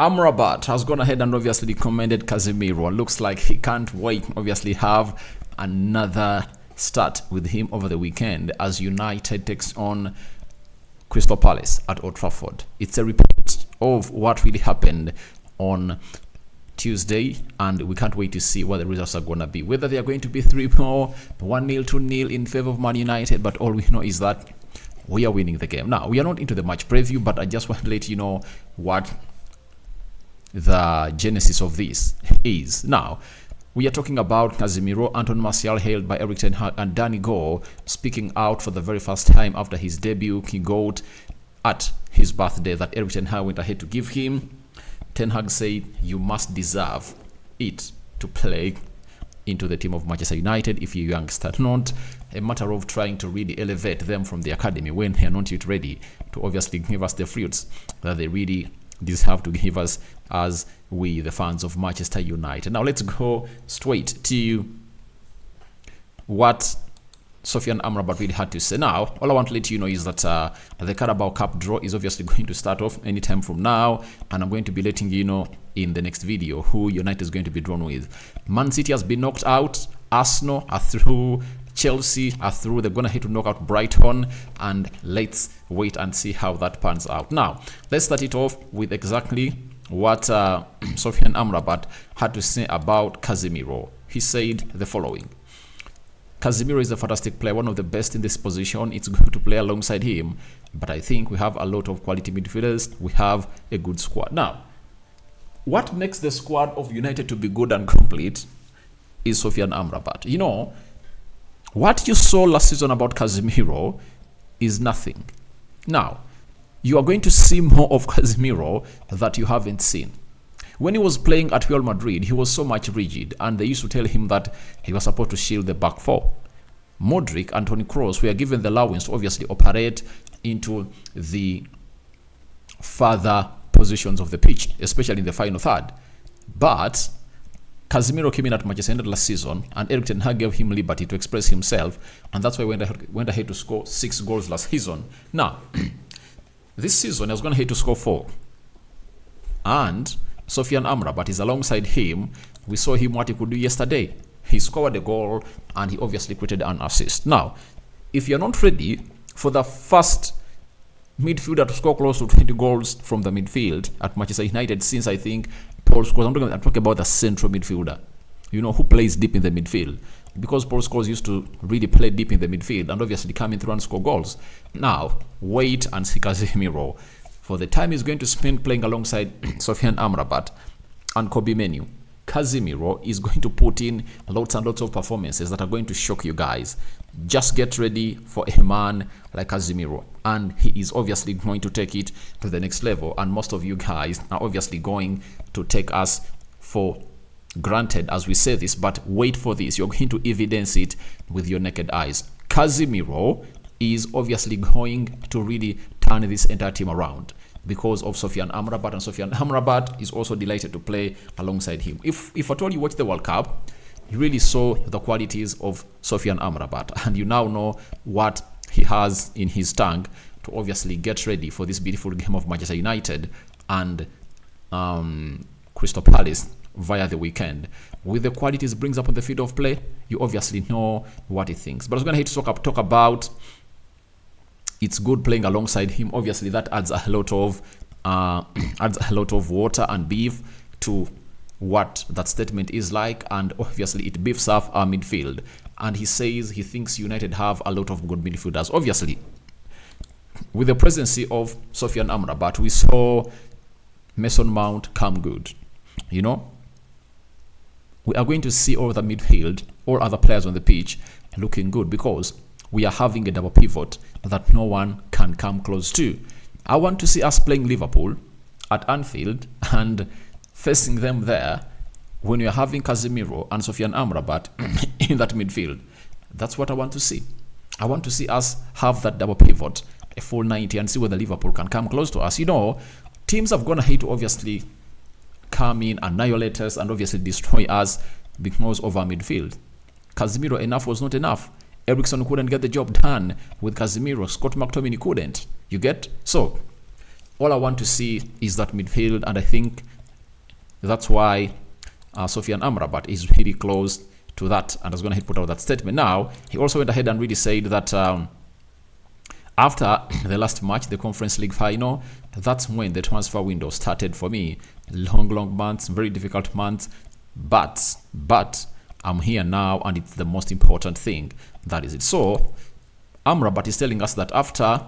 Amrabat has gone ahead and obviously commended Casemiro. Looks like he can't wait, obviously, have another start with him over the weekend as United takes on Crystal Palace at Old Trafford. It's a repeat of what really happened on Tuesday, and we can't wait to see what the results are going to be. Whether they are going to be 3-0, 1-0, 2-0 in favor of Man United, but all we know is that we are winning the game. Now, we are not into the match preview, but I just want to let you know what the genesis of this is. Now, we are talking about Casemiro, Anton Martial hailed by Eric Ten Hag, and Danny Gore speaking out for the very first time after his debut. He got at his birthday that Eric Ten Hag went ahead to give him. Ten Hag said, "You must deserve it to play into the team of Manchester United if you're youngster, not a matter of trying to really elevate them from the academy when they are not yet ready to obviously give us the fruits that they really deserve to give us as we, the fans of Manchester United." Now, let's go straight to what Sofyan Amrabat really had to say. Now, all I want to let you know is that the Carabao Cup draw is obviously going to start off anytime from now, and I'm going to be letting you know in the next video who United is going to be drawn with. Man City has been knocked out. Arsenal are through. Chelsea are through. They're going to have to knock out Brighton, and let's wait and see how that pans out. Now, let's start it off with exactly what Sofyan Amrabat had to say about Casemiro. He said the following: "Casemiro is a fantastic player, one of the best in this position. It's good to play alongside him, but I think we have a lot of quality midfielders. We have a good squad." Now, what makes the squad of United to be good and complete is Sofyan Amrabat. You know, what you saw last season about Casemiro is nothing. Now, you are going to see more of Casemiro that you haven't seen. When he was playing at Real Madrid, he was so much rigid, and they used to tell him that he was supposed to shield the back four. Modric and Toni Kroos were given the allowance to obviously operate into the further positions of the pitch, especially in the final third. But Casemiro came in at Manchester United last season, and Eric Ten Hag gave him liberty to express himself, and that's why he went ahead to score 6 goals last season. Now, this season he was going ahead to score 4. And Sofyan Amrabat is alongside him. We saw him what he could do yesterday. He scored a goal, and he obviously created an assist. Now, if you're not ready for the first midfielder to score close to 20 goals from the midfield at Manchester United since, I think, Paul Scholes, I'm talking about the central midfielder, you know, who plays deep in the midfield, because Paul Scholes used to really play deep in the midfield and obviously come in through and score goals. Now, wait and see Casemiro. For the time he's going to spend playing alongside Sofyan Amrabat and Kobe Menu, Casemiro is going to put in lots and lots of performances that are going to shock you guys. Just get ready for a man like Casemiro, and he is obviously going to take it to the next level, and most of you guys are obviously going to take us for granted as we say this, but wait for this. You're going to evidence it with your naked eyes. Casemiro is obviously going to really turn this entire team around because of Sofyan Amrabat, and Sofyan Amrabat is also delighted to play alongside him. If at all you watch the World Cup, you really saw the qualities of Sofyan Amrabat, and you now know what he has in his tank to obviously get ready for this beautiful game of Manchester United and Crystal Palace via the weekend. With the qualities brings up on the field of play, you obviously know what he thinks. But I was going to talk about it's good playing alongside him. Obviously, that adds a lot of water and beef to what that statement is like, and obviously it beefs up our midfield. And he says he thinks United have a lot of good midfielders. Obviously, with the presence of Sofyan Amrabat, we saw Mason Mount come good. You know, we are going to see all the midfield, all other players on the pitch looking good because we are having a double pivot that no one can come close to. I want to see us playing Liverpool at Anfield and facing them there when you're having Casemiro and Sofyan Amrabat in that midfield. That's what I want to see. I want to see us have that double pivot, a full 90, and see whether Liverpool can come close to us. You know, teams have gone ahead to obviously come in, annihilate us, and obviously destroy us because of our midfield. Casemiro, enough was not enough. Eriksen couldn't get the job done with Casemiro. Scott McTominay couldn't. You get? So, all I want to see is that midfield, and I think that's why Sofyan Amrabat is really close to that, and I was going to put out that statement. Now, he also went ahead and really said that after the last match, the Conference League final, that's when the transfer window started for me. Long months, very difficult months, but I'm here now, and it's the most important thing. That is it. So Amrabat is telling us that after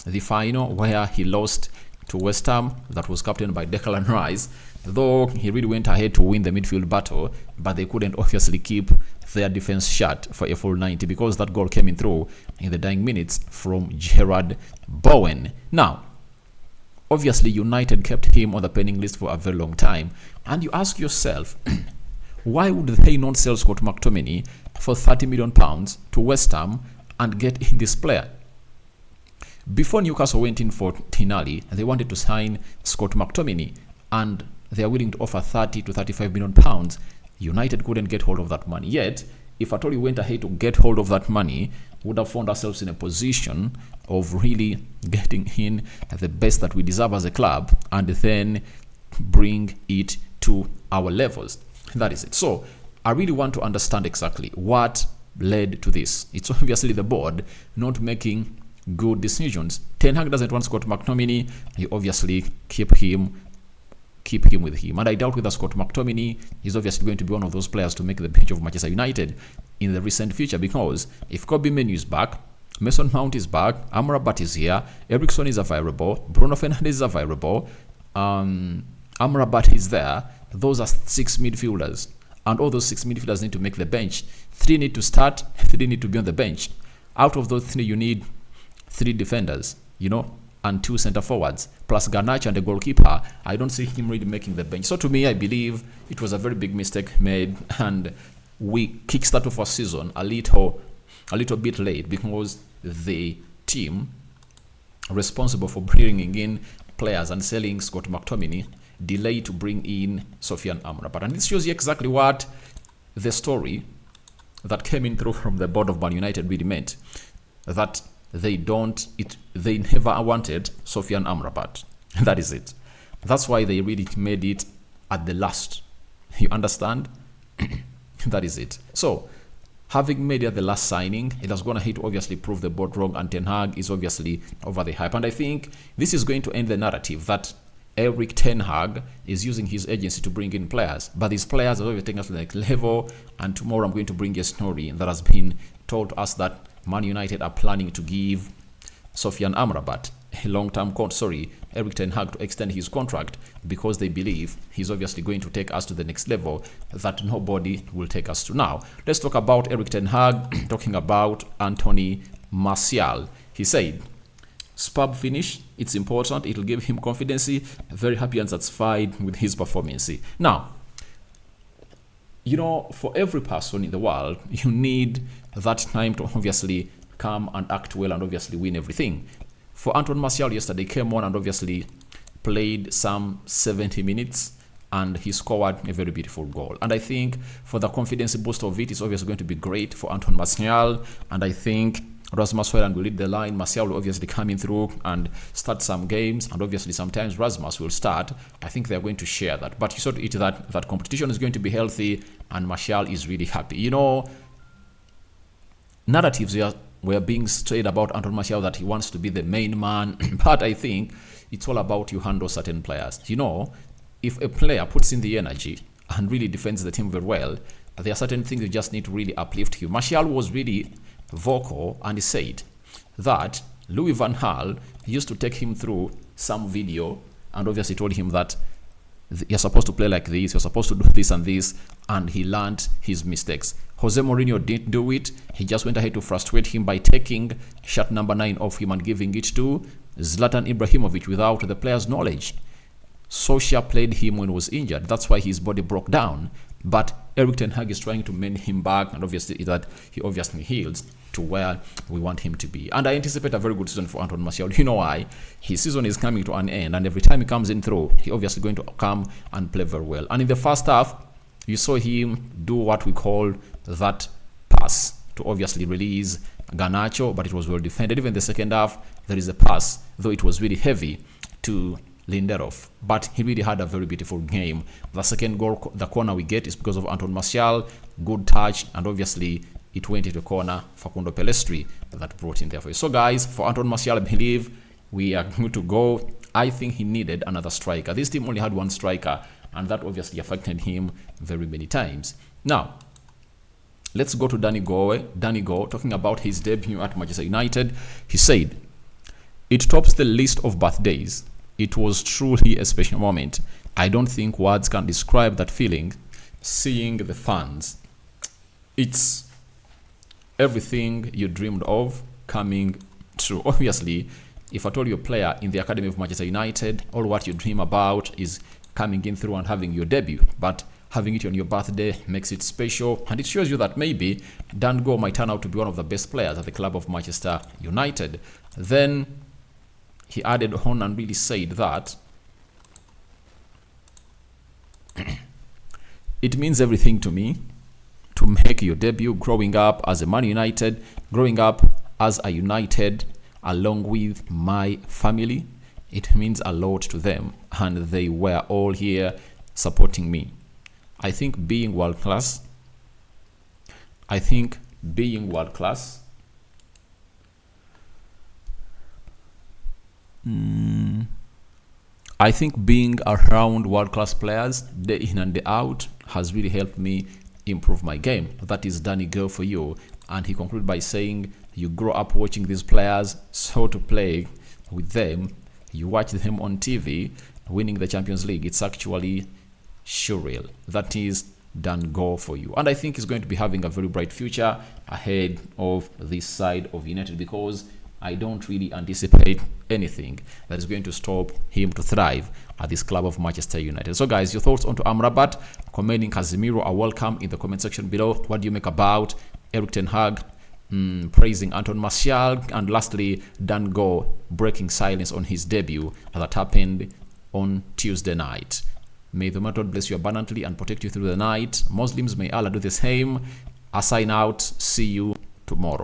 the final where he lost to West Ham, that was captained by Declan Rice, though he really went ahead to win the midfield battle, but they couldn't obviously keep their defense shut for a full 90 because that goal came in through in the dying minutes from Gerard Bowen. Now, obviously United kept him on the pending list for a very long time, and you ask yourself, why would they not sell Scott McTominay for £30 million to West Ham and get in this player? Before Newcastle went in for Tinali, they wanted to sign Scott McTominay, and they are willing to offer 30 to 35 million pounds. United couldn't get hold of that money. Yet, if at all we went ahead to get hold of that money, we would have found ourselves in a position of really getting in the best that we deserve as a club, and then bring it to our levels. That is it. So I really want to understand exactly what led to this. It's obviously the board not making good decisions. Ten Hag doesn't want Scott McTominay. He obviously keep him with him. And I doubt whether Scott McTominay is obviously going to be one of those players to make the bench of Manchester United in the recent future, because if Kobe Menu is back, Mason Mount is back, Amrabat is here, Eriksson is available, Bruno Fernandes is available, Amrabat is there. Those are 6 midfielders, and all those 6 midfielders need to make the bench. 3 need to start, 3 need to be on the bench. Out of those 3, you need 3 defenders, and 2 center forwards, plus Garnacho and the goalkeeper. I don't see him really making the bench. So to me, I believe it was a very big mistake made, and we kickstart off our season a little bit late, because the team responsible for bringing in players and selling Scott McTominay delayed to bring in Sofyan Amrabat. And this shows you exactly what the story that came in through from the board of Man United really meant. That they never wanted Sofyan Amrabat. That is it. That's why they really made it at the last. You understand? That is it. So, having made it the last signing, it has gone ahead to obviously prove the board wrong, and Ten Hag is obviously over the hype. And I think this is going to end the narrative that Erik Ten Hag is using his agency to bring in players, but these players are already taking us to the next level. And tomorrow I'm going to bring a story that has been told to us that Man United are planning to give Sofyan Amrabat a long-term Erik Ten Hag to extend his contract, because they believe he's obviously going to take us to the next level that nobody will take us to. Now, let's talk about Erik Ten Hag talking about Anthony Martial. He said, superb finish, it's important, it'll give him confidence, very happy and satisfied with his performance. Now, for every person in the world, you need that time to obviously come and act well and obviously win everything. For Anthony Martial yesterday, came on and obviously played some 70 minutes, and he scored a very beautiful goal. And I think for the confidence boost of it, it's obviously going to be great for Anthony Martial. And I think Rasmus Højlund will lead the line. Martial will obviously come in through and start some games, and obviously sometimes Rasmus will start. I think they're going to share that. But you saw to it that competition is going to be healthy, and Martial is really happy. Narratives were being strayed about Anthony Martial that he wants to be the main man, but I think it's all about you handle certain players. If a player puts in the energy and really defends the team very well, there are certain things you just need to really uplift him. Martial was really vocal, and he said that Louis van Gaal used to take him through some video and obviously told him that you're supposed to play like this, you're supposed to do this and this, and he learned his mistakes. Jose Mourinho didn't do it. He just went ahead to frustrate him by taking shirt number 9 off him and giving it to Zlatan Ibrahimovic without the player's knowledge. Solskjaer played him when he was injured. That's why his body broke down. But Erik Ten Hag is trying to mend him back, and obviously that he obviously heals to where we want him to be. And I anticipate a very good season for Anthony Martial. You know why? His season is coming to an end, and every time he comes in through, he obviously going to come and play very well. And in the first half, you saw him do what we call that pass to obviously release Garnacho, but it was well defended. Even in the second half, there is a pass, though it was really heavy, to Lindelof, but he really had a very beautiful game. The second goal, the corner we get, is because of Anton Martial. Good touch, and obviously it went into corner. Facundo Pellistri that brought in there for you. So guys, for Anton Martial, I believe we are going to go. I think he needed another striker. This team only had one striker, and that obviously affected him very many times. Now, let's go to Danny Gore. Danny Gore, talking about his debut at Manchester United, he said, "It tops the list of birthdays. It was truly a special moment. I don't think words can describe that feeling, seeing the fans. It's everything you dreamed of coming true." Obviously, if at all you're a player in the academy of Manchester United, all what you dream about is coming in through and having your debut. But having it on your birthday makes it special, and it shows you that maybe Dan Gore might turn out to be one of the best players at the club of Manchester United. Then he added on and really said that it means everything to me to make your debut, growing up as a Man United, growing up as a United along with my family. It means a lot to them, and they were all here supporting me. I think being world class, I think being around world-class players day in and day out has really helped me improve my game. That is Danny Gore for you. And he concluded by saying, you grow up watching these players, so to play with them, you watch them on TV, winning the Champions League, it's actually surreal. That is Dan Gore for you. And I think he's going to be having a very bright future ahead of this side of United, because I don't really anticipate anything that is going to stop him to thrive at this club of Manchester United. So guys, your thoughts on Amrabat, commenting Casemiro are welcome in the comment section below. What do you make about Erik ten Hag praising Anton Martial, and lastly Dan Gore breaking silence on his debut that happened on Tuesday night? May the Lord bless you abundantly and protect you through the night. Muslims, may Allah do the same. I sign out. See you tomorrow.